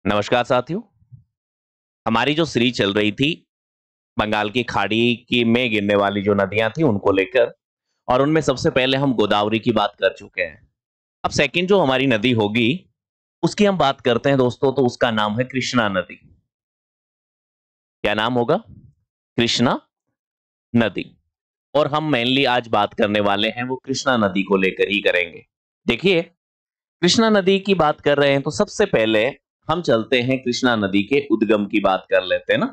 नमस्कार साथियों। हमारी जो सीरीज चल रही थी बंगाल की खाड़ी की में गिरने वाली जो नदियां थी उनको लेकर, और उनमें सबसे पहले हम गोदावरी की बात कर चुके हैं। अब सेकंड जो हमारी नदी होगी उसकी हम बात करते हैं दोस्तों, तो उसका नाम है कृष्णा नदी। क्या नाम होगा? कृष्णा नदी। और हम मेनली आज बात करने वाले हैं वो कृष्णा नदी को लेकर ही करेंगे। देखिए, कृष्णा नदी की बात कर रहे हैं तो सबसे पहले हम चलते हैं कृष्णा नदी के उद्गम की बात कर लेते हैं ना।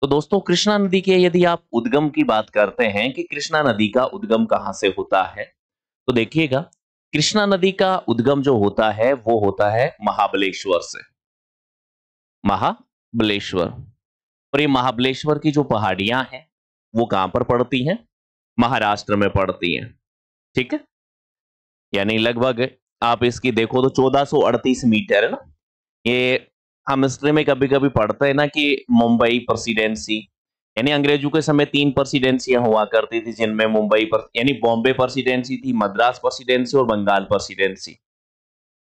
तो दोस्तों, कृष्णा नदी के यदि आप उद्गम की बात करते हैं कि कृष्णा नदी का उद्गम कहां से होता है, तो देखिएगा, कृष्णा नदी का उद्गम जो होता है वो होता है महाबलेश्वर से। महाबलेश्वर। और ये महाबलेश्वर की जो पहाड़ियां हैं वो कहां पर पड़ती हैं? महाराष्ट्र में पड़ती हैं। ठीक है, यानी लगभग आप इसकी देखो तो 1438 मीटर है ना। ये हम हिस्ट्री में कभी कभी पढ़ते हैं ना कि मुंबई प्रेसिडेंसी, यानी अंग्रेजों के समय 3 प्रेसिडेंसियां हुआ करती थी, जिनमें मुंबई पर यानी बॉम्बे प्रेसिडेंसी थी, मद्रास प्रेसिडेंसी और बंगाल प्रेसिडेंसी।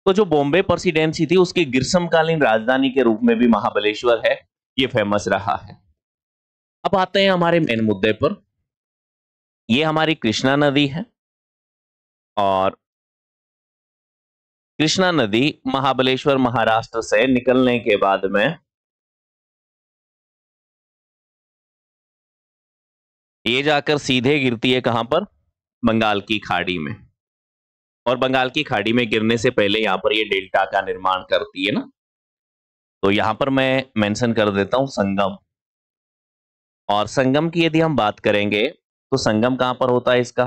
तो जो बॉम्बे प्रेसिडेंसी थी उसकी ग्रीष्मकालीन राजधानी के रूप में भी महाबलेश्वर है, ये फेमस रहा है। अब आते हैं हमारे मेन मुद्दे पर। ये हमारी कृष्णा नदी है, और कृष्णा नदी महाबलेश्वर महाराष्ट्र से निकलने के बाद में ये जाकर सीधे गिरती है कहां पर? बंगाल की खाड़ी में। और बंगाल की खाड़ी में गिरने से पहले यहां पर ये डेल्टा का निर्माण करती है ना। तो यहां पर मैं मेंशन कर देता हूं संगम। और संगम की यदि हम बात करेंगे तो संगम कहां पर होता है इसका?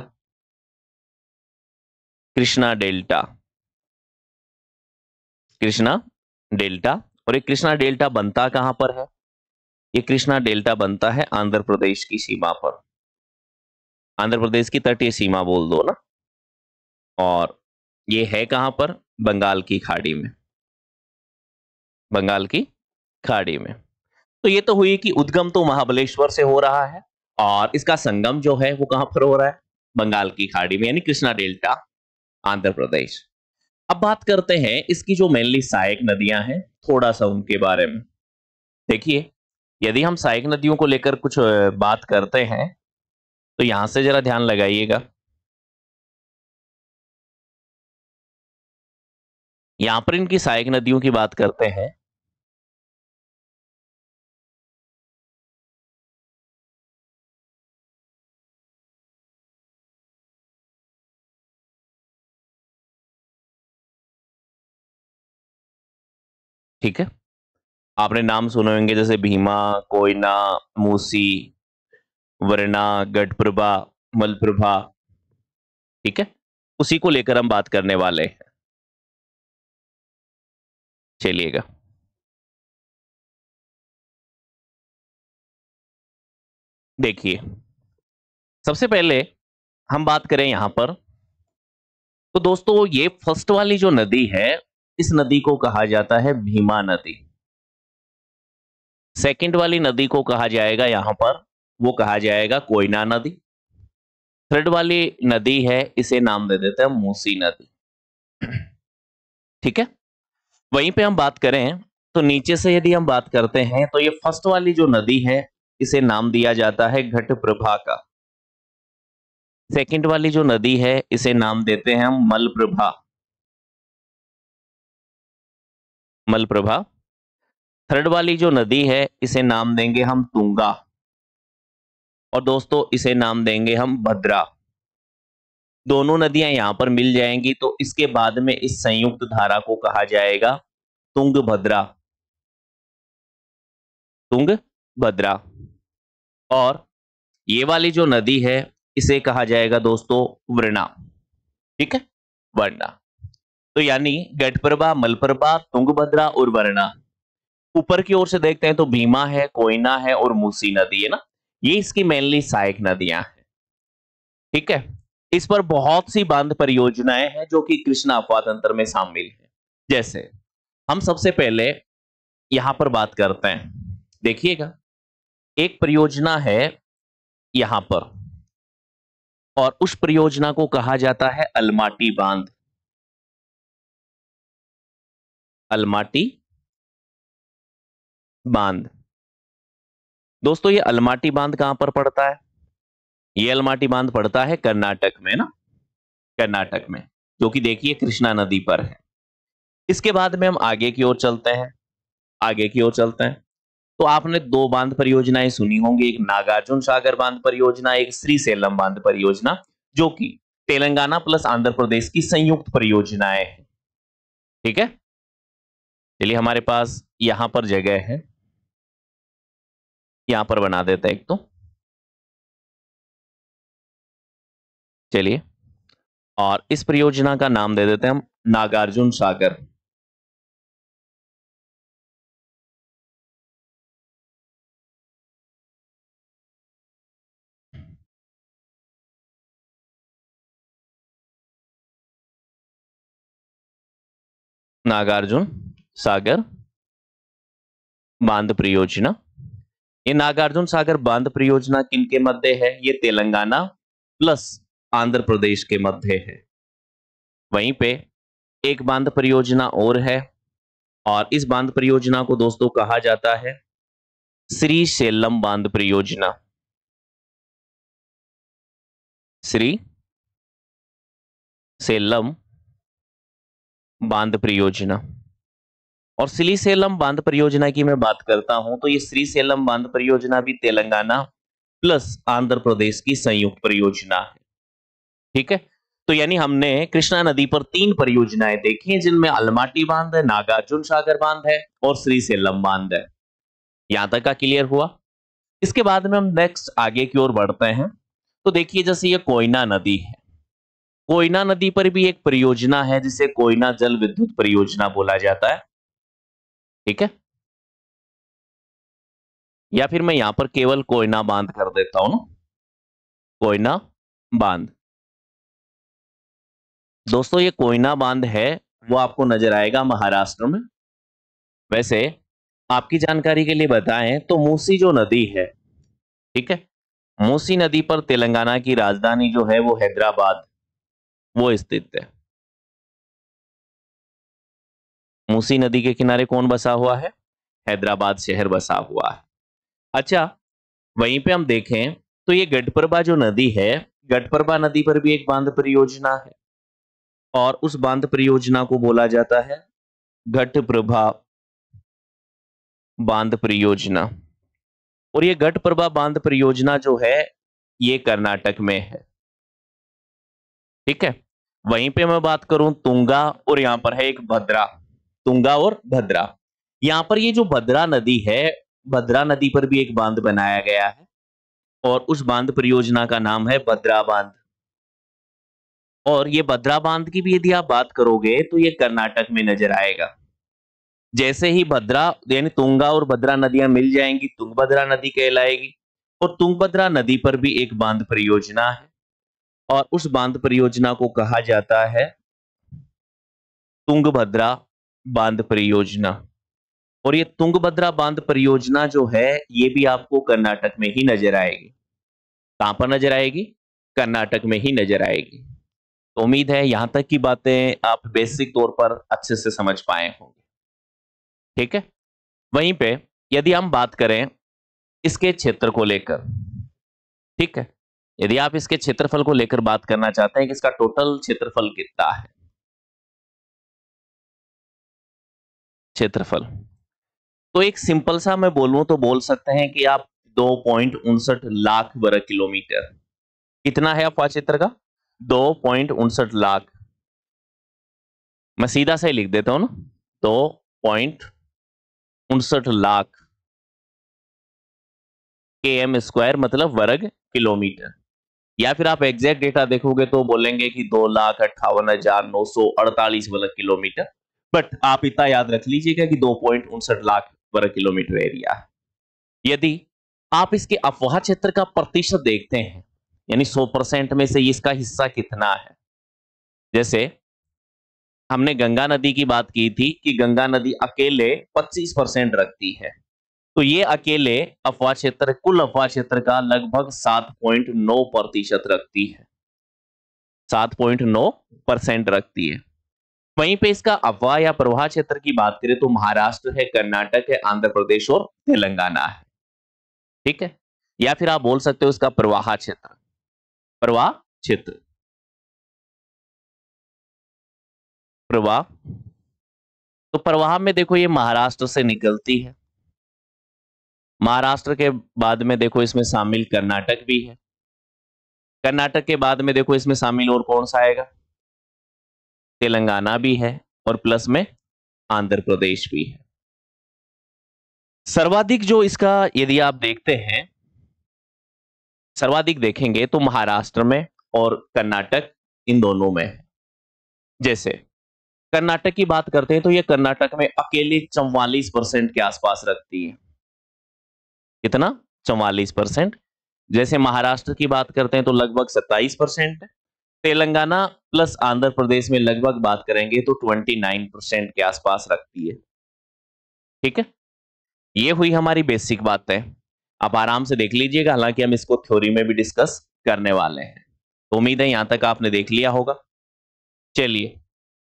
कृष्णा डेल्टा। कृष्णा डेल्टा। और ये कृष्णा डेल्टा बनता कहां पर है? ये कृष्णा डेल्टा बनता है आंध्र प्रदेश की सीमा पर। आंध्र प्रदेश की तटीय सीमा बोल दो ना। और ये है कहां पर? बंगाल की खाड़ी में। बंगाल की खाड़ी में। तो ये तो हुई कि उद्गम तो महाबलेश्वर से हो रहा है, और इसका संगम जो है वो कहां पर हो रहा है? बंगाल की खाड़ी में, यानी कृष्णा डेल्टा, आंध्र प्रदेश। अब बात करते हैं इसकी जो मेनली सहायक नदियां हैं, थोड़ा सा उनके बारे में। देखिए, यदि हम सहायक नदियों को लेकर कुछ बात करते हैं तो यहां से जरा ध्यान लगाइएगा। यहां पर इनकी सहायक नदियों की बात करते हैं। ठीक है, आपने नाम सुने होंगे जैसे भीमा, कोयना, मूसी, वरना, गढ़प्रभा, मलप्रभा। ठीक है, उसी को लेकर हम बात करने वाले हैं। चलिएगा, देखिए, सबसे पहले हम बात करें यहां पर, तो दोस्तों ये फर्स्ट वाली जो नदी है, इस नदी को कहा जाता है भीमा नदी। सेकंड वाली नदी को कहा जाएगा यहां पर, वो कहा जाएगा कोयना नदी। थर्ड वाली नदी है, इसे नाम दे देते हैं मूसी नदी। ठीक है, वहीं पे हम बात करें तो नीचे से यदि हम बात करते हैं तो ये फर्स्ट वाली जो नदी है, इसे नाम दिया जाता है घटप्रभा का। सेकंड वाली जो नदी है इसे नाम देते हैं हम मलप्रभा। मलप्रभा। थर्ड वाली जो नदी है इसे नाम देंगे हम तुंगा। और दोस्तों इसे नाम देंगे हम भद्रा। दोनों नदियां यहां पर मिल जाएंगी तो इसके बाद में इस संयुक्त धारा को कहा जाएगा तुंगभद्रा। तुंगभद्रा। और ये वाली जो नदी है इसे कहा जाएगा दोस्तों वृणा। ठीक है, वरना। तो यानी घटप्रभा, मलप्रभा, तुंगभद्रा और वरना। ऊपर की ओर से देखते हैं तो भीमा है, कोयना है और मूसी नदी है ना। ये इसकी मेनली सहायक नदियां हैं। ठीक है, इस पर बहुत सी बांध परियोजनाएं हैं जो कि कृष्णा अपवाह तंत्र में शामिल है। जैसे हम सबसे पहले यहां पर बात करते हैं। देखिएगा, एक परियोजना है यहां पर, और उस परियोजना को कहा जाता है अलमाटी बांध। अलमाटी बांध। दोस्तों ये अलमाटी बांध कहां पर पड़ता है? ये अलमाटी बांध पड़ता है कर्नाटक में ना, कर्नाटक में, जो कि देखिए कृष्णा नदी पर है। इसके बाद में हम आगे की ओर चलते हैं, आगे की ओर चलते हैं। तो आपने दो बांध परियोजनाएं सुनी होंगी, एक नागार्जुन सागर बांध परियोजना, एक श्रीशैलम बांध परियोजना, जो कि तेलंगाना प्लस आंध्र प्रदेश की संयुक्त परियोजनाएं हैं। ठीक है, चलिए हमारे पास यहां पर जगह है, यहां पर बना देते हैं एक तो। चलिए, और इस परियोजना का नाम दे देते हैं हम नागार्जुन सागर। नागार्जुन सागर बांध परियोजना। ये नागार्जुन सागर बांध परियोजना किनके मध्य है? ये तेलंगाना प्लस आंध्र प्रदेश के मध्य है। वहीं पे एक बांध परियोजना और है, और इस बांध परियोजना को दोस्तों कहा जाता है श्रीशैलम बांध परियोजना। श्री सेलम बांध परियोजना। और श्रीशैलम बांध परियोजना की मैं बात करता हूं तो ये श्रीशैलम बांध परियोजना भी तेलंगाना प्लस आंध्र प्रदेश की संयुक्त परियोजना है। ठीक है, तो यानी हमने कृष्णा नदी पर तीन परियोजनाएं देखी हैं, जिनमें अलमाटी बांध है, नागार्जुन सागर बांध है और श्रीशैलम बांध है। यहां तक का क्लियर हुआ? इसके बाद में हम नेक्स्ट आगे की ओर बढ़ते हैं। तो देखिए, जैसे ये कोयना नदी है, कोयना नदी पर भी एक परियोजना है जिसे कोयना जल विद्युत परियोजना बोला जाता है। ठीक है, या फिर मैं यहां पर केवल कोयना बांध कर देता हूं ना, कोयना बांध। दोस्तों ये कोयना बांध है वो आपको नजर आएगा महाराष्ट्र में। वैसे आपकी जानकारी के लिए बताएं तो मूसी जो नदी है, ठीक है, मूसी नदी पर तेलंगाना की राजधानी जो है वो हैदराबाद वो स्थित है। मूसी नदी के किनारे कौन बसा हुआ है? हैदराबाद शहर बसा हुआ है। अच्छा, वहीं पे हम देखें तो ये गढ़प्रभा जो नदी है, गढ़प्रभा नदी पर भी एक बांध परियोजना है, और उस बांध परियोजना को बोला जाता है घटप्रभा बांध परियोजना। और ये घटप्रभा बांध परियोजना जो है ये कर्नाटक में है। ठीक है, वहीं पे मैं बात करूं तुंगा, और यहां पर है एक भद्रा, तुंगा और भद्रा। यहां पर ये जो भद्रा नदी है, भद्रा नदी पर भी एक बांध बनाया गया है, और उस बांध परियोजना का नाम है भद्रा बांध। और ये भद्रा बांध की भी यदि आप बात करोगे तो ये कर्नाटक में नजर आएगा। जैसे ही भद्रा यानी तुंगा और भद्रा नदियां मिल जाएंगी, तुंगभद्रा नदी कहलाएगी। और तुंगभद्रा नदी पर भी एक बांध परियोजना है, और उस बांध परियोजना को कहा जाता है तुंगभद्रा बांध परियोजना। और ये तुंगभद्रा बांध परियोजना जो है ये भी आपको कर्नाटक में ही नजर आएगी। कहां पर नजर आएगी? कर्नाटक में ही नजर आएगी। तो उम्मीद है यहां तक की बातें आप बेसिक तौर पर अच्छे से समझ पाए होंगे। ठीक है, वहीं पे यदि हम बात करें इसके क्षेत्र को लेकर, ठीक है, यदि आप इसके क्षेत्रफल को लेकर बात करना चाहते हैं कि इसका टोटल क्षेत्रफल कितना है, क्षेत्रफल, तो एक सिंपल सा मैं बोलूं तो बोल सकते हैं कि आप 2.59 लाख वर्ग किलोमीटर। कितना है अफवाह क्षेत्र का? 2.59 लाख। मैं सीधा सा ही लिख देता हूं ना, 2.59 लाख km स्क्वायर मतलब वर्ग किलोमीटर। या फिर आप एग्जैक्ट डेटा देखोगे तो बोलेंगे कि 2,58,948 वर्ग किलोमीटर। बट आप इतना याद रख लीजिएगा कि 2.59 लाख वर्ग किलोमीटर एरिया है। यदि आप इसके अफवाह क्षेत्र का प्रतिशत देखते हैं, यानी 100% में से इसका हिस्सा कितना है, जैसे हमने गंगा नदी की बात की थी कि गंगा नदी अकेले 25% रखती है, तो ये अकेले अफवाह क्षेत्र, कुल अफवाह क्षेत्र का लगभग 7.9% रखती है, 7.9% रखती है। वहीं पे इसका अफवाह या प्रवाह क्षेत्र की बात करें तो महाराष्ट्र है, कर्नाटक है, आंध्र प्रदेश और तेलंगाना है। ठीक है, या फिर आप बोल सकते हो इसका प्रवाह क्षेत्र, प्रवाह क्षेत्र, प्रवाह। तो प्रवाह में देखो ये महाराष्ट्र से निकलती है, महाराष्ट्र के बाद में देखो इसमें शामिल कर्नाटक भी है, कर्नाटक के बाद में देखो इसमें शामिल और कौन सा आएगा, तेलंगाना भी है, और प्लस में आंध्र प्रदेश भी है। सर्वाधिक जो इसका यदि आप देखते हैं, सर्वाधिक देखेंगे तो महाराष्ट्र में और कर्नाटक, इन दोनों में है। जैसे कर्नाटक की बात करते हैं तो ये कर्नाटक में अकेले 44% के आसपास रखती है। कितना? 44%। जैसे महाराष्ट्र की बात करते हैं तो लगभग 27%, तेलंगाना प्लस आंध्र प्रदेश में लगभग बात करेंगे तो 29% के आसपास रखती है। ठीक है, ये हुई हमारी बेसिक बातें। आप आराम से देख लीजिएगा, हालांकि हम इसको थ्योरी में भी डिस्कस करने वाले हैं। तो उम्मीद है यहां तक आपने देख लिया होगा। चलिए,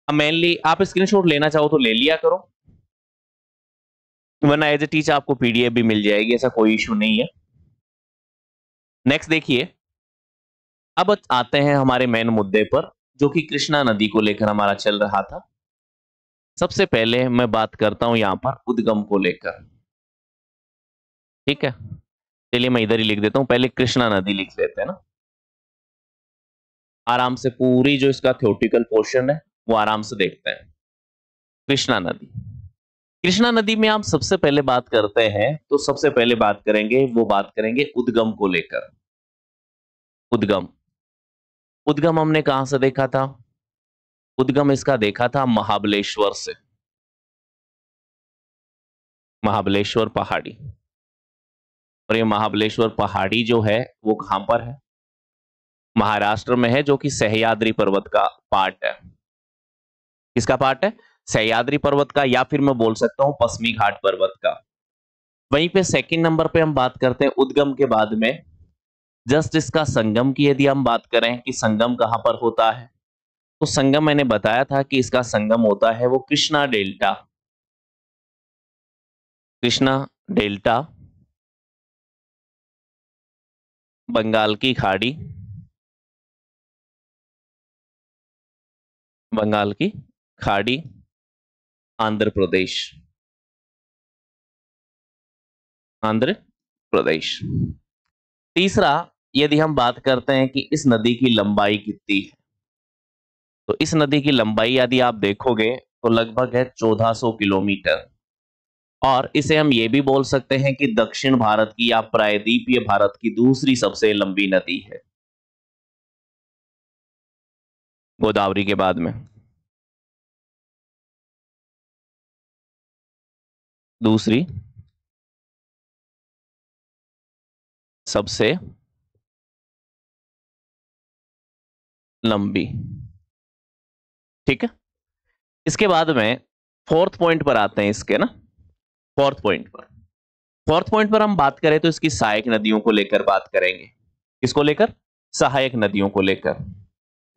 अब मेनली आप स्क्रीनशॉट लेना चाहो तो ले लिया करो, वरना एज ए टीचर आपको पीडीएफ भी मिल जाएगी, ऐसा कोई इशू नहीं है। नेक्स्ट देखिए, अब आते हैं हमारे मेन मुद्दे पर, जो कि कृष्णा नदी को लेकर हमारा चल रहा था। सबसे पहले मैं बात करता हूं यहां पर उद्गम को लेकर। ठीक है, चलिए मैं इधर ही लिख देता हूं, पहले कृष्णा नदी लिख लेते हैं ना, आराम से पूरी जो इसका थ्योरेटिकल पोर्शन है वो आराम से देखते हैं। कृष्णा नदी, कृष्णा नदी में आप सबसे पहले बात करते हैं तो सबसे पहले बात करेंगे, वो बात करेंगे उद्गम को लेकर। उद्गम, उद्गम हमने कहां से देखा था? उद्गम इसका देखा था महाबलेश्वर से, महाबलेश्वर पहाड़ी। और ये महाबलेश्वर पहाड़ी जो है वो कहां पर है? महाराष्ट्र में है, जो कि सह्याद्री पर्वत का पार्ट है। किसका पार्ट है? सह्याद्री पर्वत का, या फिर मैं बोल सकता हूं पश्चिमी घाट पर्वत का। वहीं पे सेकंड नंबर पे हम बात करते हैं उद्गम के बाद में जस्ट इसका संगम की। यदि हम बात करें कि संगम कहां पर होता है, तो संगम मैंने बताया था कि इसका संगम होता है वो कृष्णा डेल्टा, कृष्णा डेल्टा, बंगाल की खाड़ी, बंगाल की खाड़ी, आंध्र प्रदेश, आंध्र प्रदेश। तीसरा, यदि हम बात करते हैं कि इस नदी की लंबाई कितनी है, तो इस नदी की लंबाई यदि आप देखोगे तो लगभग है 1400 किलोमीटर। और इसे हम ये भी बोल सकते हैं कि दक्षिण भारत की या प्रायद्वीपीय भारत की दूसरी सबसे लंबी नदी है, गोदावरी के बाद में दूसरी सबसे लंबी। ठीक है, इसके बाद में फोर्थ पॉइंट पर आते हैं इसके ना, फोर्थ पॉइंट पर। फोर्थ पॉइंट पर हम बात करें तो इसकी सहायक नदियों को लेकर बात करेंगे। किसको लेकर? सहायक नदियों को लेकर।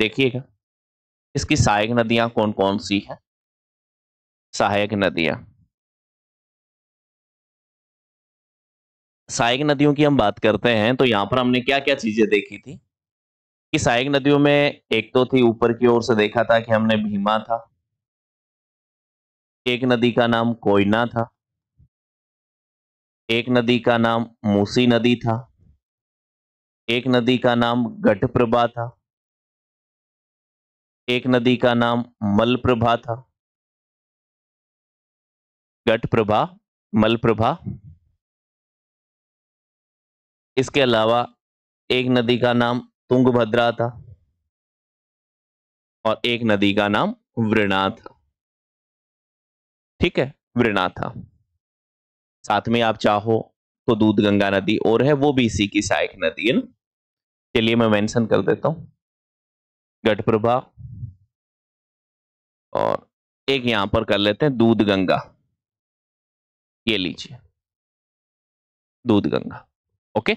देखिएगा इसकी सहायक नदियां कौन कौन सी हैं। सहायक नदियां, सहायक नदियों की हम बात करते हैं तो यहां पर हमने क्या क्या चीजें देखी थी कि सहायक नदियों में एक तो थी, ऊपर की ओर से देखा था कि हमने भीमा था, एक नदी का नाम कोयना था, एक नदी का नाम मूसी नदी था, एक नदी का नाम घटप्रभा था, एक नदी का नाम मलप्रभा था, घटप्रभा, मलप्रभा। इसके अलावा एक नदी का नाम तुंगभद्रा था और एक नदी का नाम वृणा था। ठीक है, वृणा था। साथ में आप चाहो तो दूध गंगा नदी और है, वो भी इसी की सहायक नदी है ना। चलिए मैं मेंशन कर देता हूं, घटप्रभा, और एक यहां पर कर लेते हैं दूध गंगा। ये लीजिए दूध गंगा। ओके,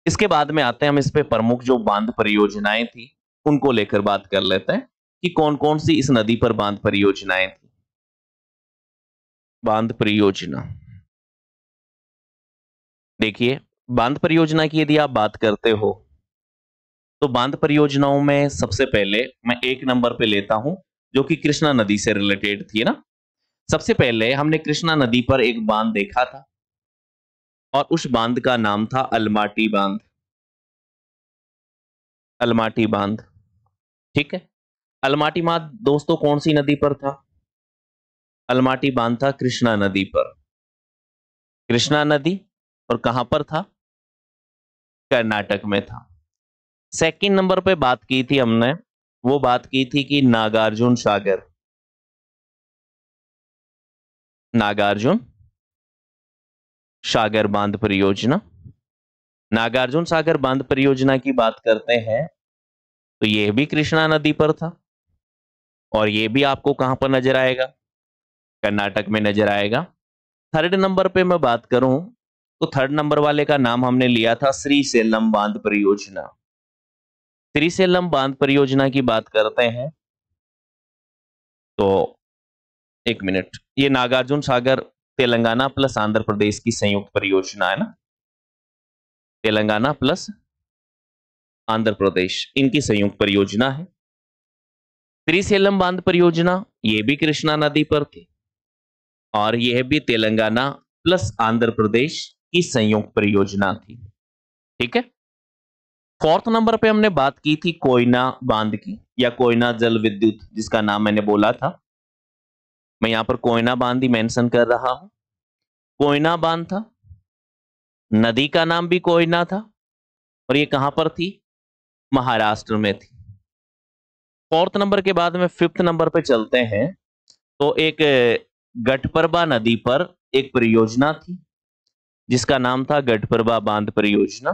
इसके बाद में आते हैं हम इस पे प्रमुख जो बांध परियोजनाएं थी उनको लेकर बात कर लेते हैं। कि कौन कौन सी इस नदी पर बांध परियोजनाएं थी। बांध परियोजना, देखिए बांध परियोजना की यदि आप बात करते हो तो बांध परियोजनाओं में सबसे पहले मैं एक नंबर पे लेता हूं जो कि कृष्णा नदी से रिलेटेड थी ना। सबसे पहले हमने कृष्णा नदी पर एक बांध देखा था और उस बांध का नाम था अलमाटी बांध। अलमाटी बांध, ठीक है। अलमाटी बांध दोस्तों कौन सी नदी पर था? अलमाटी बांध था कृष्णा नदी पर। कृष्णा नदी, और कहां पर था? कर्नाटक में था। सेकंड नंबर पे बात की थी हमने, वो बात की थी कि नागार्जुन सागर। नागार्जुन सागर बांध परियोजना। नागार्जुन सागर बांध परियोजना की बात करते हैं तो यह भी कृष्णा नदी पर था और यह भी आपको कहां पर नजर आएगा? कर्नाटक में नजर आएगा। थर्ड नंबर पे मैं बात करूं तो थर्ड नंबर वाले का नाम हमने लिया था श्रीशैलम बांध परियोजना। श्रीशैलम बांध परियोजना की बात करते हैं तो एक मिनट, ये नागार्जुन सागर तेलंगाना प्लस आंध्र प्रदेश की संयुक्त परियोजना है ना। तेलंगाना प्लस आंध्र प्रदेश, इनकी संयुक्त परियोजना है। श्रीशैलम बांध परियोजना ये भी कृष्णा नदी पर थी और यह भी तेलंगाना प्लस आंध्र प्रदेश की संयुक्त परियोजना थी, ठीक है। फोर्थ नंबर पे हमने बात की थी कोयना बांध की, या कोयना जल विद्युत जिसका नाम मैंने बोला था। मैं यहां पर कोयना बांध ही मेंशन कर रहा हूं। कोयना बांध था, नदी का नाम भी कोयना था और ये कहां पर थी? महाराष्ट्र में थी। फोर्थ नंबर के बाद में फिफ्थ नंबर पे चलते हैं तो एक गटप्रभा नदी पर एक परियोजना थी जिसका नाम था गटप्रभा बांध परियोजना।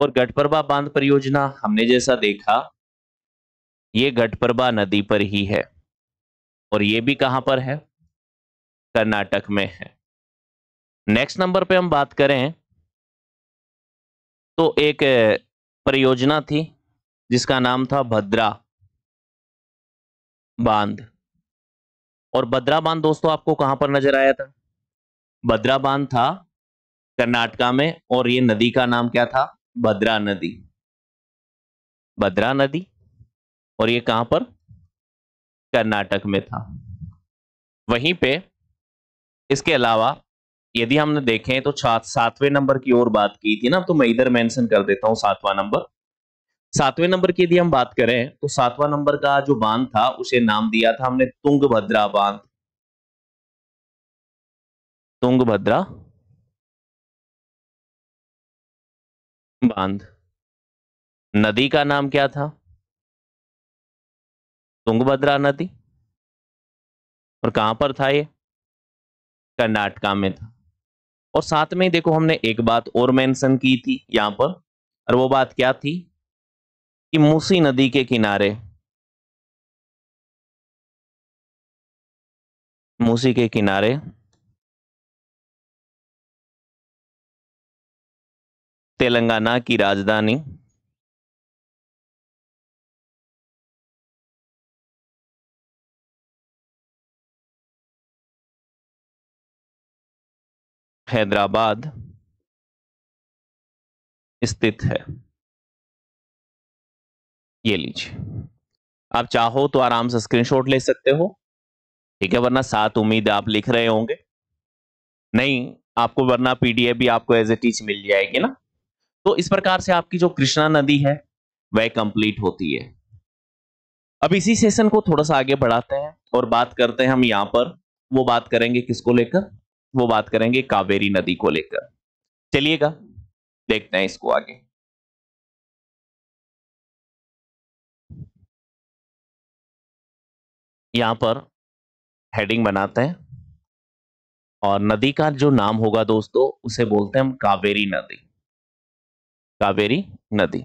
और गटप्रभा बांध परियोजना हमने जैसा देखा ये गटप्रभा नदी पर ही है और ये भी कहां पर है? कर्नाटक में है। नेक्स्ट नंबर पे हम बात करें तो एक परियोजना थी जिसका नाम था भद्रा बांध। और भद्रा बांध दोस्तों आपको कहां पर नजर आया था? भद्रा बांध था कर्नाटका में और ये नदी का नाम क्या था? भद्रा नदी। भद्रा नदी, और ये कहां पर? कर्नाटक में था। वहीं पे इसके अलावा यदि हमने देखें तो सातवें नंबर की ओर बात की थी ना, तो मैं इधर मेंशन कर देता हूं सातवां नंबर। सातवें नंबर की यदि हम बात करें तो सातवां नंबर का जो बांध था उसे नाम दिया था हमने तुंगभद्रा बांध। तुंगभद्रा बांध। नदी का नाम क्या था? तुंगभद्रा नदी। और कहां पर था ये? कर्नाटका में था। और साथ में ही देखो हमने एक बात और मेंशन की थी यहां पर, और वो बात क्या थी कि मूसी नदी के किनारे, मूसी के किनारे तेलंगाना की राजधानी हैदराबाद स्थित है। ये लीजिए, आप चाहो तो आराम से स्क्रीनशॉट ले सकते हो, ठीक है, वरना साथ उम्मीद आप लिख रहे होंगे। नहीं आपको, वरना पीडीएफ भी आपको एज इट इज मिल जाएगी ना। तो इस प्रकार से आपकी जो कृष्णा नदी है वह कंप्लीट होती है। अब इसी सेशन को थोड़ा सा आगे बढ़ाते हैं और बात करते हैं हम यहां पर, वो बात करेंगे किसको लेकर? वो बात करेंगे कावेरी नदी को लेकर। चलिएगा देखते हैं इसको आगे। यहां पर हेडिंग बनाते हैं और नदी का जो नाम होगा दोस्तों उसे बोलते हैं हम कावेरी नदी। कावेरी नदी।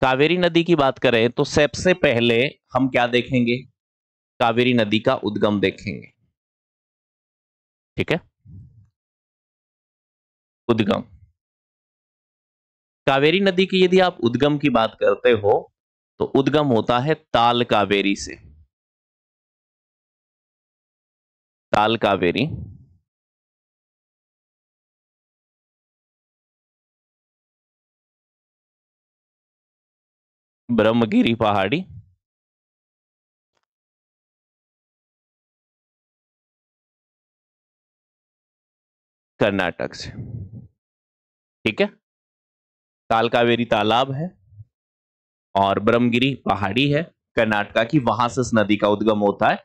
कावेरी नदी की बात करें तो सबसे पहले हम क्या देखेंगे? कावेरी नदी का उद्गम देखेंगे, ठीक है। उद्गम, कावेरी नदी की यदि आप उद्गम की बात करते हो तो उद्गम होता है ताल कावेरी से। ताल कावेरी, ब्रह्मगिरी पहाड़ी, कर्नाटक से। ठीक है, ताल कावेरी तालाब है और ब्रह्मगिरी पहाड़ी है कर्नाटका की, वहां से इस नदी का उद्गम होता है।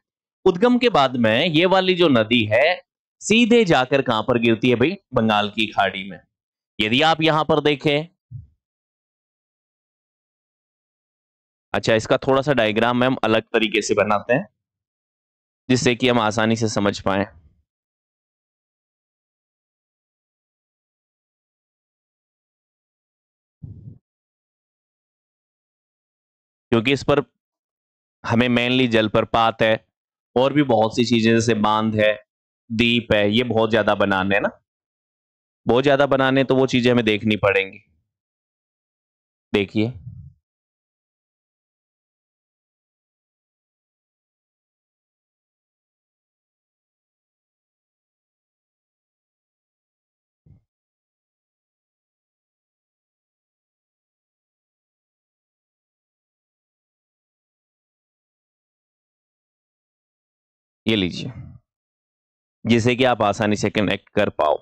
उद्गम के बाद में ये वाली जो नदी है सीधे जाकर कहां पर गिरती है भाई? बंगाल की खाड़ी में। यदि आप यहां पर देखें, अच्छा इसका थोड़ा सा डायग्राम हम अलग तरीके से बनाते हैं जिससे कि हम आसानी से समझ पाए। क्योंकि इस पर हमें मेनली जलप्रपात है और भी बहुत सी चीजें जैसे बांध है, द्वीप है, ये बहुत ज्यादा बनाने हैं ना, बहुत ज्यादा बनाने, तो वो चीजें हमें देखनी पड़ेंगी। देखिए, ये लीजिए, जिसे कि आप आसानी से कनेक्ट कर पाओ।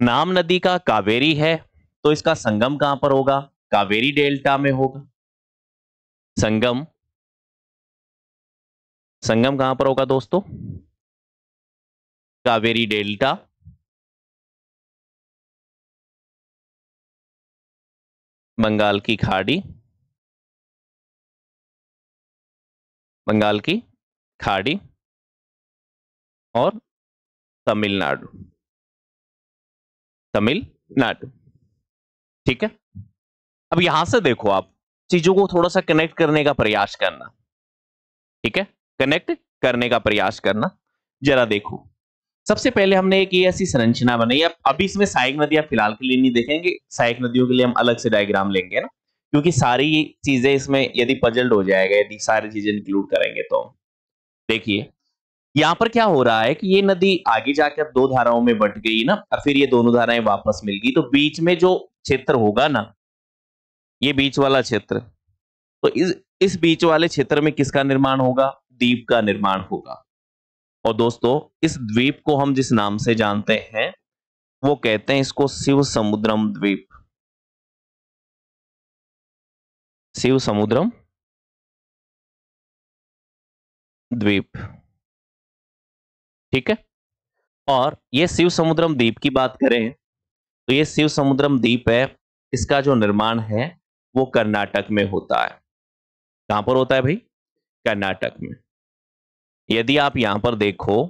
नाम नदी का कावेरी है, तो इसका संगम कहां पर होगा? कावेरी डेल्टा में होगा। संगम, संगम कहां पर होगा दोस्तों? कावेरी डेल्टा, बंगाल की खाड़ी, बंगाल की खाड़ी और तमिलनाडु, तमिलनाडु। ठीक है, अब यहां से देखो, आप चीजों को थोड़ा सा कनेक्ट करने का प्रयास करना। ठीक है, कनेक्ट करने का प्रयास करना। जरा देखो, सबसे पहले हमने एक ये ऐसी संरचना बनाई। अब अभी इसमें सहायक नदियां फिलहाल के लिए नहीं देखेंगे, सहायक नदियों के लिए हम अलग से डायग्राम लेंगे ना, क्योंकि सारी चीजें इसमें यदि पजल्ड हो जाएगा, यदि सारी चीजें इंक्लूड करेंगे तो। देखिए, यहां पर क्या हो रहा है कि ये नदी आगे जाकर दो धाराओं में बंट गई ना, और फिर ये दोनों धाराएं वापस मिल गई, तो बीच में जो क्षेत्र होगा ना, ये बीच वाला क्षेत्र, तो इस बीच वाले क्षेत्र में किसका निर्माण होगा? द्वीप का निर्माण होगा। और दोस्तों, इस द्वीप को हम जिस नाम से जानते हैं वो कहते हैं इसको शिव समुद्रम द्वीप। शिव समुद्रम द्वीप। ठीक है, और ये शिव समुद्रम द्वीप की बात करें तो ये शिव समुद्रम द्वीप है, इसका जो निर्माण है वो कर्नाटक में होता है। कहां पर होता है भाई? कर्नाटक में। यदि आप यहां पर देखो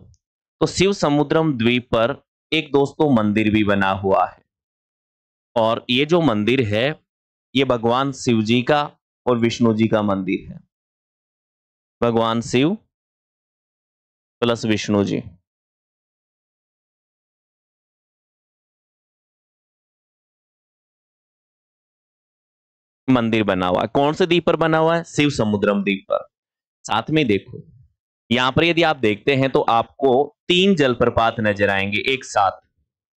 तो शिव समुद्रम द्वीप पर एक दोस्तों मंदिर भी बना हुआ है, और ये जो मंदिर है ये भगवान शिव जी का और विष्णु जी का मंदिर है। भगवान शिव प्लस विष्णु जी। मंदिर बना हुआ है, कौन से द्वीप पर बना हुआ है? शिव समुद्रम द्वीप पर। साथ में देखो, यहां पर यदि आप देखते हैं तो आपको तीन जलप्रपात नजर आएंगे एक साथ।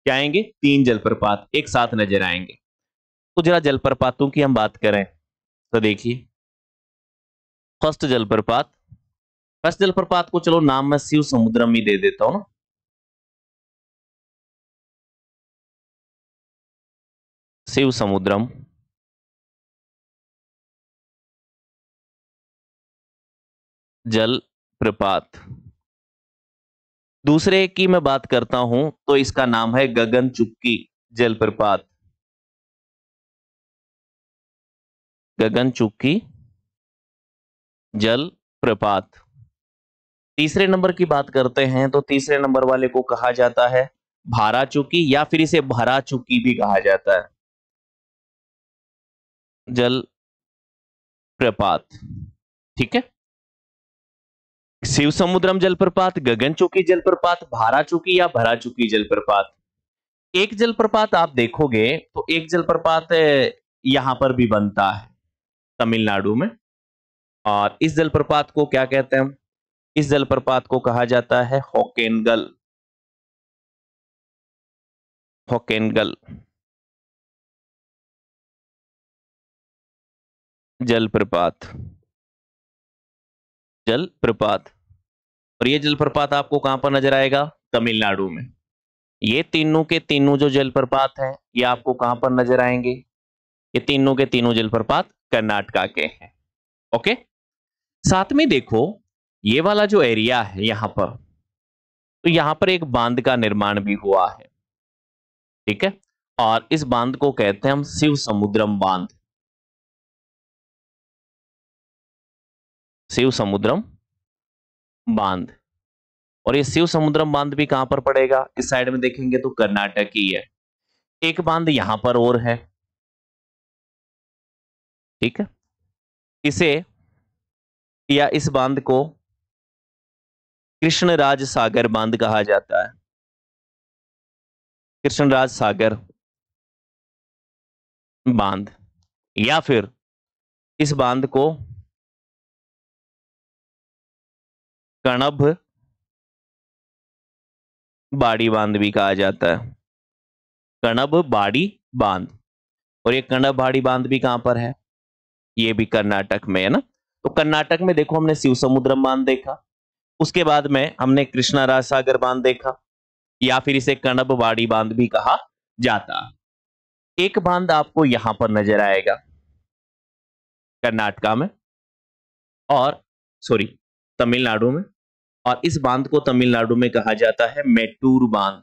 क्या आएंगे? तीन जलप्रपात एक साथ नजर आएंगे। तो जरा जलप्रपातों की हम बात करें तो देखिए, फर्स्ट जलप्रपात, फर्स्ट जलप्रपात को चलो नाम मैं शिव समुद्रम ही दे देता हूं ना। शिव समुद्रम जल प्रपात। दूसरे की मैं बात करता हूं तो इसका नाम है गगन चुक्की जलप्रपात। गगन चुक्की जल प्रपात। तीसरे नंबर की बात करते हैं तो तीसरे नंबर वाले को कहा जाता है भारा चुकी, या फिर इसे भरा चुकी भी कहा जाता है, जल प्रपात। ठीक है, शिव समुद्रम जलप्रपात, गगन चुकी जलप्रपात, भारा चुकी या भरा चुकी जलप्रपात। एक जलप्रपात आप देखोगे तो एक जलप्रपात यहां पर भी बनता है तमिलनाडु में। और इस जलप्रपात को क्या कहते हैं हम? इस जलप्रपात को कहा जाता है होकेनगल। होकेनगल जलप्रपात। जलप्रपात। और ये जलप्रपात आपको कहां पर नजर आएगा? तमिलनाडु में। ये तीनों के तीनों जो जलप्रपात हैं ये आपको कहां पर नजर आएंगे? ये तीनों के तीनों जलप्रपात कर्नाटका के हैं। ओके। साथ में देखो ये वाला जो एरिया है यहां पर, तो यहां पर एक बांध का निर्माण भी हुआ है। ठीक है। और इस बांध को कहते हैं हम शिव समुद्रम बांध। शिव समुद्रम बांध। और ये शिव समुद्रम बांध भी कहां पर पड़ेगा? इस साइड में देखेंगे तो कर्नाटक ही है। एक बांध यहां पर और है। ठीक है। इसे या इस बांध को कृष्णराज सागर बांध कहा जाता है। कृष्णराज सागर बांध। या फिर इस बांध को कणभ बाड़ी बांध भी कहा जाता है। कणभ बाड़ी बांध। और ये कणभ बाड़ी बांध भी कहां पर है? ये भी कर्नाटक में है ना। तो कर्नाटक में देखो हमने शिव समुद्रम बांध देखा, उसके बाद में हमने कृष्णा राज सागर बांध देखा, या फिर इसे कणभ बाड़ी बांध भी कहा जाता। एक बांध आपको यहां पर नजर आएगा कर्नाटका में, और सॉरी तमिलनाडु में। और इस बांध को तमिलनाडु में कहा जाता है मेट्टूर बांध।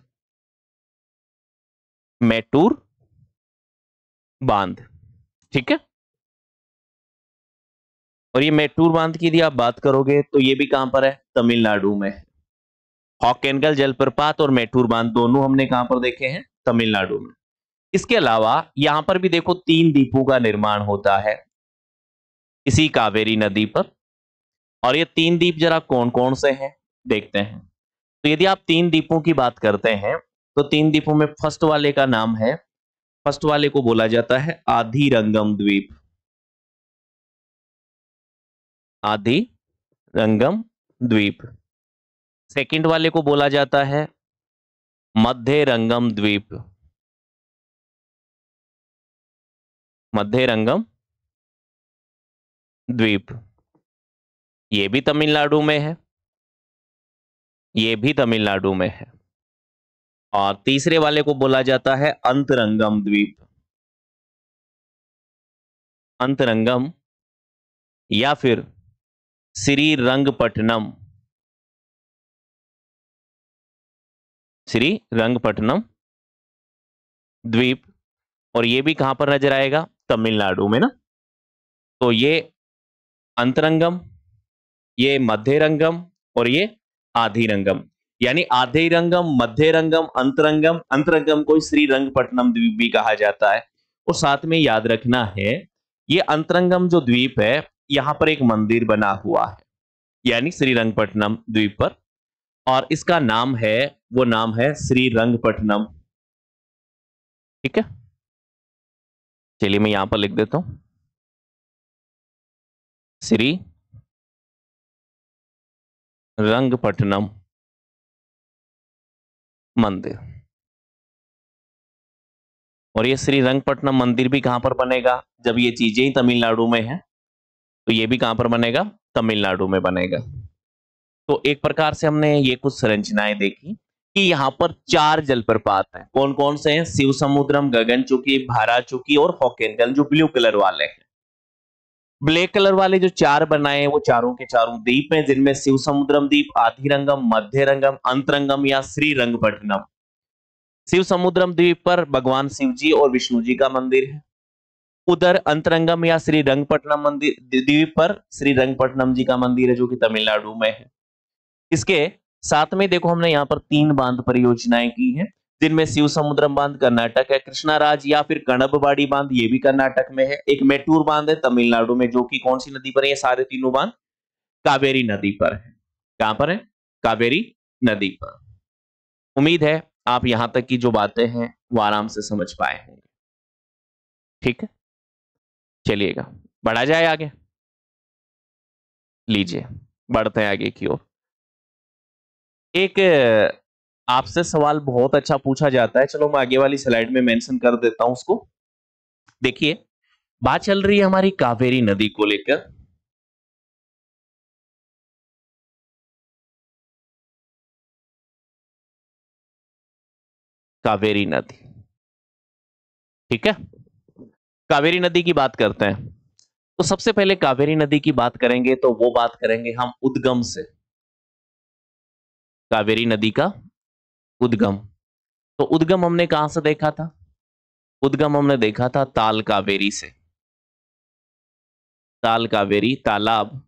मेट्टूर बांध। ठीक है। और ये मेट्टूर बांध की यदि आप बात करोगे तो ये भी कहां पर है? तमिलनाडु में है। हॉकेनगल जलप्रपात और मेट्टूर बांध दोनों हमने कहां पर देखे हैं? तमिलनाडु में। इसके अलावा यहां पर भी देखो 3 द्वीपों का निर्माण होता है इसी कावेरी नदी पर। और ये 3 द्वीप जरा कौन कौन से हैं देखते हैं। तो यदि आप 3 द्वीपों की बात करते हैं तो 3 द्वीपों में फर्स्ट वाले का नाम है, फर्स्ट वाले को बोला जाता है आधिरंगम द्वीप। आधिरंगम द्वीप। सेकंड वाले को बोला जाता है मध्यरंगम द्वीप। मध्यरंगम द्वीप। ये भी तमिलनाडु में है। ये भी तमिलनाडु में है। और तीसरे वाले को बोला जाता है अंतरंगम द्वीप। अंतरंगम या फिर श्रीरंगपट्टनम। श्रीरंगपट्टनम द्वीप। और ये भी कहां पर नजर आएगा? तमिलनाडु में ना। तो ये अंतरंगम, ये मध्यरंगम और ये आधिरंगम। यानी आधिरंगम, मध्यरंगम, अंतरंगम। अंतरंगम को श्रीरंगपट्टनम द्वीप भी कहा जाता है। और साथ में याद रखना है ये अंतरंगम जो द्वीप है यहां पर एक मंदिर बना हुआ है, यानी श्रीरंगपट्टनम द्वीप पर। और इसका नाम है, वो नाम है श्रीरंगपट्टनम। ठीक है। चलिए मैं यहां पर लिख देता हूं श्री रंगपट्टनम मंदिर। और ये श्री रंगपट्टनम मंदिर भी कहां पर बनेगा? जब ये चीजें ही तमिलनाडु में हैं तो ये भी कहां पर बनेगा? तमिलनाडु में बनेगा। तो एक प्रकार से हमने ये कुछ संरचनाएं देखी कि यहां पर 4 जलप्रपात हैं। कौन कौन से हैं? शिव समुद्रम, गगनचुकी, भाराचुकी और हॉकेनगल, जो ब्लू कलर वाले हैं। ब्लैक कलर वाले जो 4 बनाए हैं वो चारों के चारों द्वीप हैं, जिनमें शिव समुद्रम द्वीप, आधिरंगम, मध्यरंगम, अंतरंगम या श्रीरंगपट्टनम। शिव समुद्रम द्वीप पर भगवान शिव जी और विष्णु जी का मंदिर है। उधर अंतरंगम या श्रीरंगपट्टनम मंदिर द्वीप पर श्रीरंगपट्टनम जी का मंदिर है, जो कि तमिलनाडु में है। इसके साथ में देखो हमने यहाँ पर 3 बांध परियोजनाएं की हैं, जिनमें शिव समुद्रम बांध कर्नाटक है, कृष्णाराज या फिर कणभबाड़ी बांध ये भी कर्नाटक में है, एक मेट्टूर बांध है तमिलनाडु में, जो कि कौन सी नदी पर है? ये सारे तीनों बांध कावेरी नदी पर है। कहां पर है? कावेरी नदी पर। उम्मीद है आप यहां तक की जो बातें हैं वो आराम से समझ पाए होंगे। ठीक है। चलिएगा, बढ़ा जाए आगे। लीजिए, बढ़ते हैं आगे की ओर। एक आपसे सवाल बहुत अच्छा पूछा जाता है, चलो मैं आगे वाली स्लाइड में मेंशन कर देता हूं उसको। देखिए, बात चल रही है हमारी कावेरी नदी को लेकर। कावेरी नदी, ठीक है। कावेरी नदी की बात करते हैं, तो सबसे पहले कावेरी नदी की बात करेंगे तो वो बात करेंगे हम उद्गम से। कावेरी नदी का उद्गम, तो उद्गम हमने कहां से देखा था? उद्गम हमने देखा था ताल कावेरी से। ताल कावेरी, तालाब,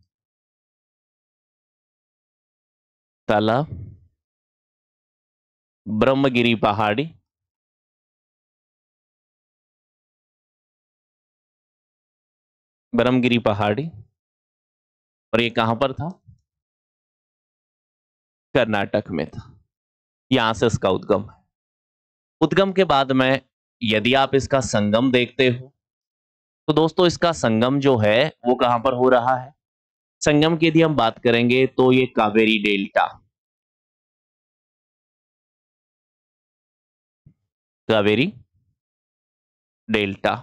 तालाब, ब्रह्मगिरी पहाड़ी, ब्रह्मगिरी पहाड़ी, और ये कहां पर था? कर्नाटक में था। यहां से इसका उद्गम है। उद्गम के बाद में यदि आप इसका संगम देखते हो, तो दोस्तों इसका संगम जो है वो कहां पर हो रहा है? संगम की यदि हम बात करेंगे तो ये कावेरी डेल्टा, कावेरी डेल्टा,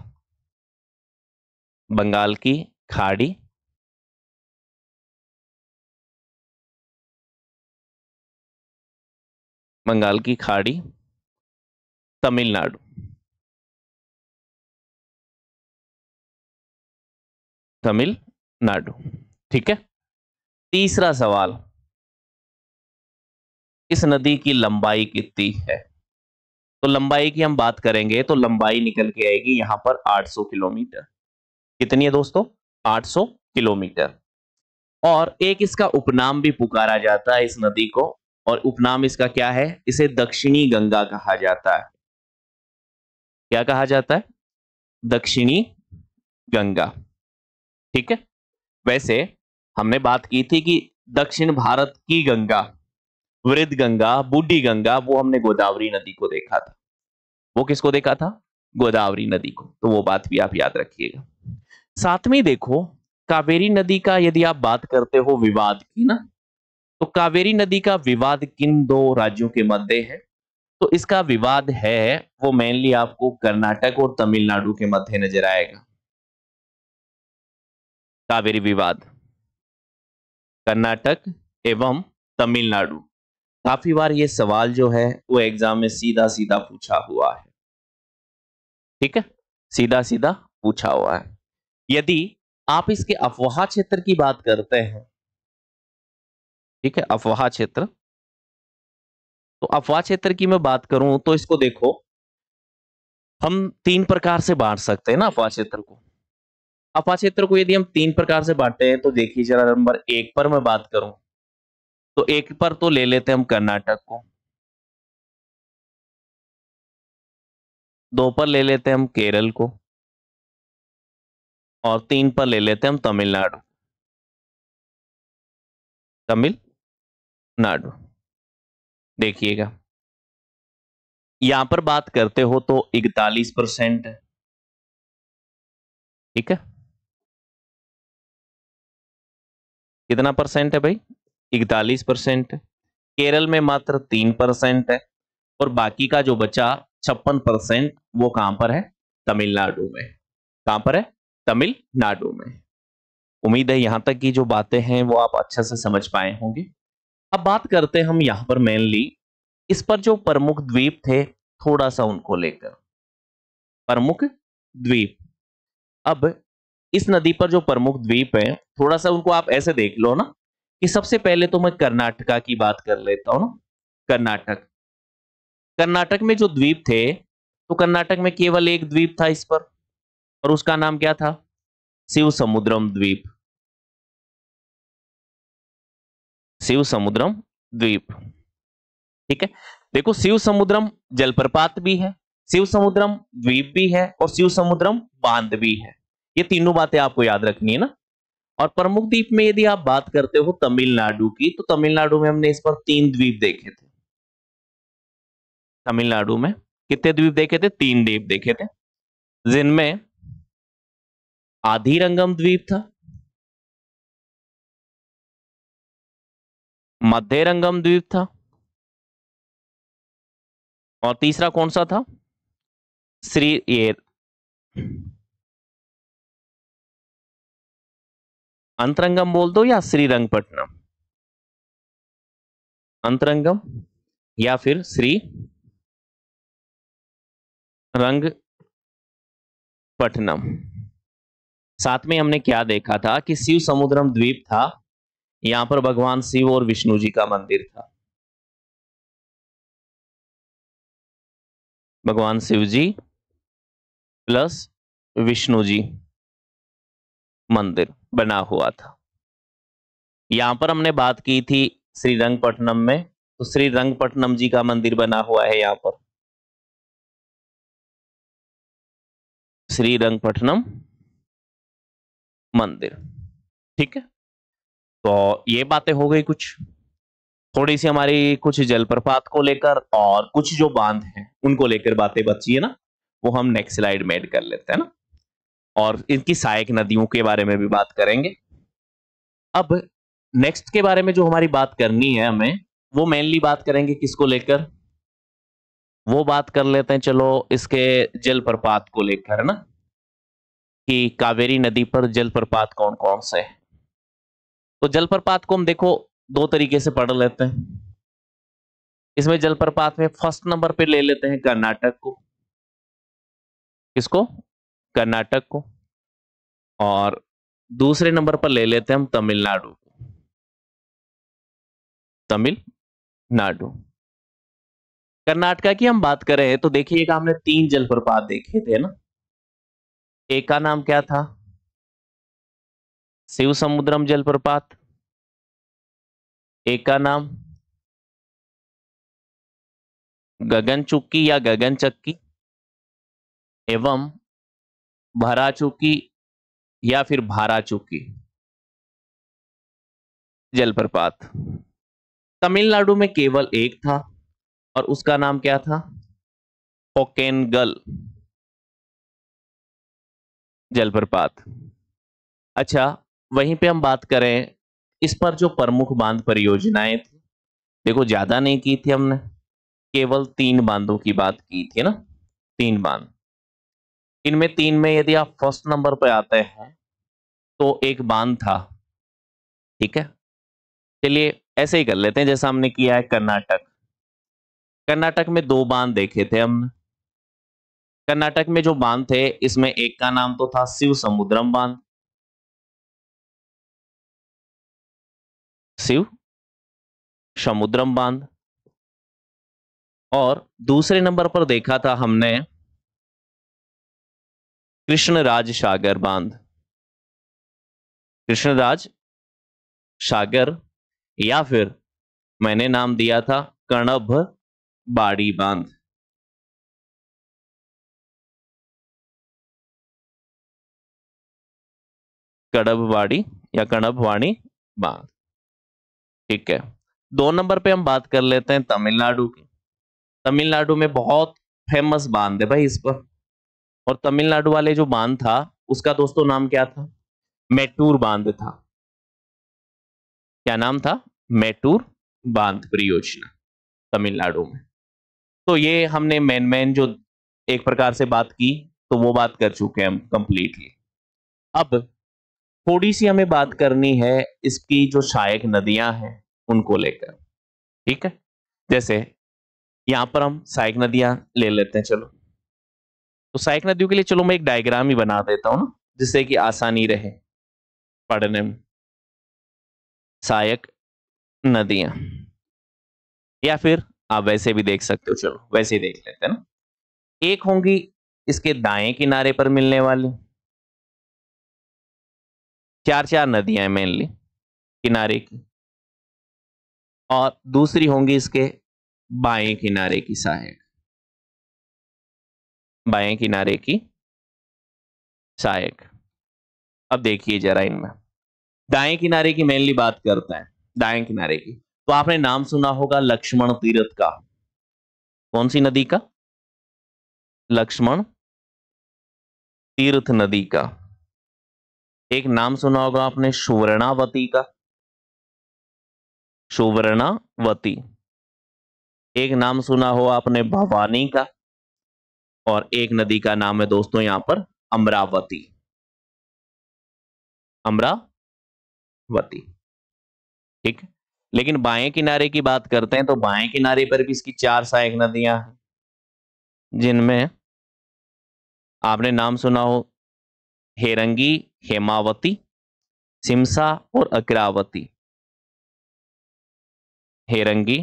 बंगाल की खाड़ी, बंगाल की खाड़ी, तमिलनाडु, तमिलनाडु, ठीक है। तीसरा सवाल, इस नदी की लंबाई कितनी है? तो लंबाई की हम बात करेंगे तो लंबाई निकल के आएगी यहां पर 800 किलोमीटर। कितनी है दोस्तों? 800 किलोमीटर। और एक इसका उपनाम भी पुकारा जाता है इस नदी को, और उपनाम इसका क्या है? इसे दक्षिणी गंगा कहा जाता है। क्या कहा जाता है? दक्षिणी गंगा, ठीक है। वैसे हमने बात की थी कि दक्षिण भारत की गंगा, वृद्ध गंगा, बूढ़ी गंगा, वो हमने गोदावरी नदी को देखा था। वो किसको देखा था? गोदावरी नदी को। तो वो बात भी आप याद रखिएगा। साथ में देखो, कावेरी नदी का यदि आप बात करते हो विवाद की ना, तो कावेरी नदी का विवाद किन दो राज्यों के मध्य है? तो इसका विवाद है वो मेनली आपको कर्नाटक और तमिलनाडु के मध्य नजर आएगा। कावेरी विवाद कर्नाटक एवं तमिलनाडु। काफी बार ये सवाल जो है वो एग्जाम में सीधा सीधा पूछा हुआ है, ठीक है, सीधा सीधा पूछा हुआ है। यदि आप इसके अफवाह क्षेत्र की बात करते हैं, ठीक है, अफवाह क्षेत्र, तो अफवाह क्षेत्र की मैं बात करूं तो इसको देखो, हम तीन प्रकार से बांट सकते हैं ना अफवाह क्षेत्र को। अफवाह क्षेत्र को यदि हम तीन प्रकार से बांटते हैं तो देखिए जरा, नंबर एक पर मैं बात करूं तो एक पर तो ले लेते हैं हम कर्नाटक को, दो पर ले लेते हैं हम केरल को, और तीन पर ले लेते हैं हम तमिलनाडु, तमिलनाडु। देखिएगा, यहां पर बात करते हो तो 41% है, ठीक है। कितना परसेंट है भाई? 41%। केरल में मात्र 3% है, और बाकी का जो बचा 56% वो कहां पर है? तमिलनाडु में। कहां पर है? तमिलनाडु में। उम्मीद है यहां तक की जो बातें हैं वो आप अच्छे से समझ पाए होंगे। अब बात करते हैं हम यहां पर मेनली इस पर जो प्रमुख द्वीप थे, थोड़ा सा उनको लेकर। प्रमुख द्वीप, अब इस नदी पर जो प्रमुख द्वीप है, थोड़ा सा उनको आप ऐसे देख लो ना, कि सबसे पहले तो मैं कर्नाटका की बात कर लेता हूं ना। कर्नाटक, कर्नाटक में जो द्वीप थे, तो कर्नाटक में केवल एक द्वीप था इस पर, और उसका नाम क्या था? शिव समुद्रम द्वीप। शिव समुद्रम द्वीप, ठीक है। देखो, शिव समुद्रम जलप्रपात भी है, शिव समुद्रम द्वीप भी है, और शिव समुद्रम बांध भी है। ये तीनों बातें आपको याद रखनी है ना। और प्रमुख द्वीप में यदि आप बात करते हो तमिलनाडु की, तो तमिलनाडु में हमने इस पर 3 द्वीप देखे थे। तमिलनाडु में कितने द्वीप देखे थे? 3 द्वीप देखे थे, जिनमें आधीरंगम द्वीप था, मध्यरंगम द्वीप था, और तीसरा कौन सा था? श्री ये अंतरंगम बोल दो या श्रीरंगपट्टनम, अंतरंगम या फिर श्री रंगपट्टनम। साथ में हमने क्या देखा था कि शिव समुद्रम द्वीप था, यहां पर भगवान शिव और विष्णु जी का मंदिर था। भगवान शिव जी प्लस विष्णु जी मंदिर बना हुआ था। यहां पर हमने बात की थी श्रीरंगपट्टनम में, तो श्रीरंगपट्टनम जी का मंदिर बना हुआ है यहां पर, श्रीरंगपट्टनम मंदिर। ठीक है, तो ये बातें हो गई कुछ, थोड़ी सी हमारी कुछ जलप्रपात को लेकर और कुछ जो बांध हैं उनको लेकर बातें बची है ना, वो हम नेक्स्ट स्लाइड में ऐड कर लेते हैं ना, और इनकी सहायक नदियों के बारे में भी बात करेंगे। अब नेक्स्ट के बारे में जो हमारी बात करनी है हमें, वो मेनली बात करेंगे किसको लेकर, वो बात कर लेते हैं चलो इसके जलप्रपात को लेकर, है ना, कि कावेरी नदी पर जलप्रपात कौन कौन से हैं। तो जलप्रपात को हम देखो दो तरीके से पढ़ लेते हैं। इसमें जलप्रपात में फर्स्ट नंबर पे ले लेते हैं कर्नाटक को, किसको? कर्नाटक को। और दूसरे नंबर पर ले लेते हैं हम तमिलनाडु को, तमिलनाडु। कर्नाटका की हम बात करें तो देखिएगा हमने तीन जलप्रपात देखे थे ना, एक का नाम क्या था? शिव समुद्रम जलप्रपात, एक का नाम गगन चुक्की या गगन चक्की, एवं भरा चुक्की या फिर भारा चुक्की जलप्रपात। तमिलनाडु में केवल एक था और उसका नाम क्या था? ओकेनगल जलप्रपात। अच्छा, वहीं पे हम बात करें इस पर जो प्रमुख बांध परियोजनाएं थी, देखो ज्यादा नहीं की थी हमने, केवल 3 बांधों की बात की थी ना, 3 बांध। इनमें 3 में यदि आप फर्स्ट नंबर पे आते हैं तो एक बांध था, ठीक है। चलिए ऐसे ही कर लेते हैं जैसा हमने किया है कर्नाटक। कर्नाटक में 2 बांध देखे थे हमने। कर्नाटक में जो बांध थे इसमें एक का नाम तो था शिव समुद्रम बांध, शिव समुद्रम बांध, और दूसरे नंबर पर देखा था हमने कृष्णराज सागर बांध, कृष्णराज सागर, या फिर मैंने नाम दिया था कणभ बाड़ी बांध। कड़बवाड़ी या कणभवाड़ी बांध, ठीक है। 2 नंबर पे हम बात कर लेते हैं तमिलनाडु की। तमिलनाडु में बहुत फेमस बांध है भाई इस पर, और तमिलनाडु वाले जो बांध था उसका दोस्तों नाम क्या था? मेटूर बांध था। क्या नाम था? मेटूर बांध परियोजना, तमिलनाडु में। तो ये हमने मेन जो एक प्रकार से बात की, तो वो बात कर चुके हैं हम कंप्लीटली। अब थोड़ी सी हमें बात करनी है इसकी जो सहायक नदियां हैं उनको लेकर, ठीक है। जैसे यहां पर हम सहायक नदियां ले लेते हैं चलो। तो सहायक नदियों के लिए चलो मैं एक डायग्राम ही बना देता हूं ना, जिससे कि आसानी रहे पढ़ने में। सहायक नदियां, या फिर आप वैसे भी देख सकते हो, चलो वैसे ही देख लेते हैं ना। एक होंगी इसके दाएं किनारे पर मिलने वाली, 4 नदियां हैं मेनली किनारे की, और दूसरी होंगी इसके बाएं किनारे की सहायक, बाएं किनारे की सहायक। अब देखिए जरा इनमें दाएं किनारे की मेनली बात करता है, दाएं किनारे की, तो आपने नाम सुना होगा लक्ष्मण तीर्थ का। कौन सी नदी का? लक्ष्मण तीर्थ नदी का। एक नाम सुना होगा आपने सुवर्णावती का, सुवर्णावती। एक नाम सुना हो आपने भवानी का, और एक नदी का नाम है दोस्तों यहां पर अमरावती, अमरावती। ठीक है। लेकिन बाएं किनारे की बात करते हैं तो बाएं किनारे पर भी इसकी 4 सहायक नदियां हैं, जिनमें आपने नाम सुना हो हेरंगी, हेमावती, सिमसा और अक्रावती। हेरंगी,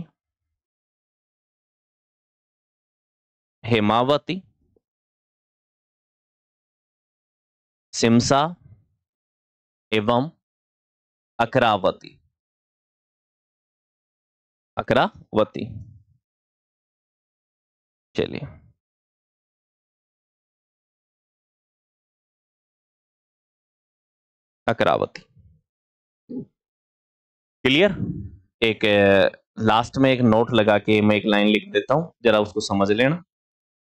हेमावती, सिमसा एवं अक्रावती, अक्रावती। चलिए, अक्रावती। क्लियर। एक लास्ट में एक नोट लगा के मैं एक लाइन लिख देता हूं, जरा उसको समझ लेना।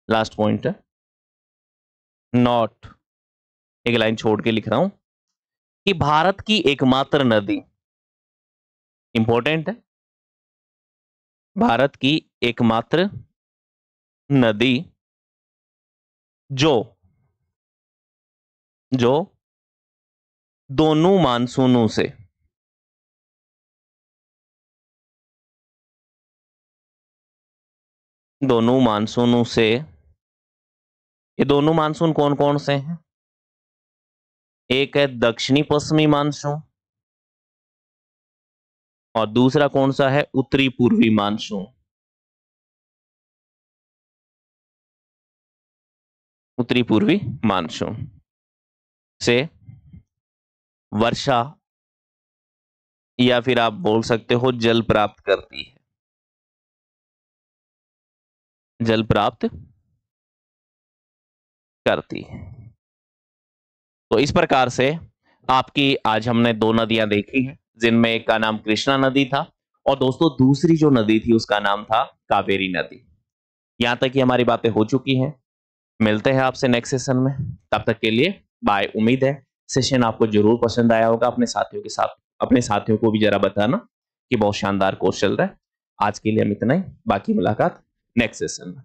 लास्ट पॉइंट है, नोट, एक लाइन छोड़ के लिख रहा हूं कि भारत की एकमात्र नदी, इंपॉर्टेंट है, भारत की एकमात्र नदी जो जो दोनों मानसूनों से, दोनों मानसूनों से, ये दोनों मानसून कौन कौन से हैं? एक है दक्षिणी पश्चिमी मानसून, और दूसरा कौन सा है? उत्तरी पूर्वी मानसून। उत्तरी पूर्वी मानसून से वर्षा, या फिर आप बोल सकते हो जल प्राप्त करती है, जल प्राप्त करती है। तो इस प्रकार से आपकी आज हमने 2 नदियां देखी हैं, जिनमें एक का नाम कृष्णा नदी था, और दोस्तों दूसरी जो नदी थी उसका नाम था कावेरी नदी। यहां तक की हमारी बातें हो चुकी हैं। मिलते हैं आपसे नेक्स्ट सेशन में, तब तक के लिए बाय। उम्मीद है सेशन आपको जरूर पसंद आया होगा। अपने साथियों के साथ, अपने साथियों को भी जरा बताना कि बहुत शानदार कोर्स चल रहा है। आज के लिए हम इतना ही, बाकी मुलाकात नेक्स्ट सेशन में।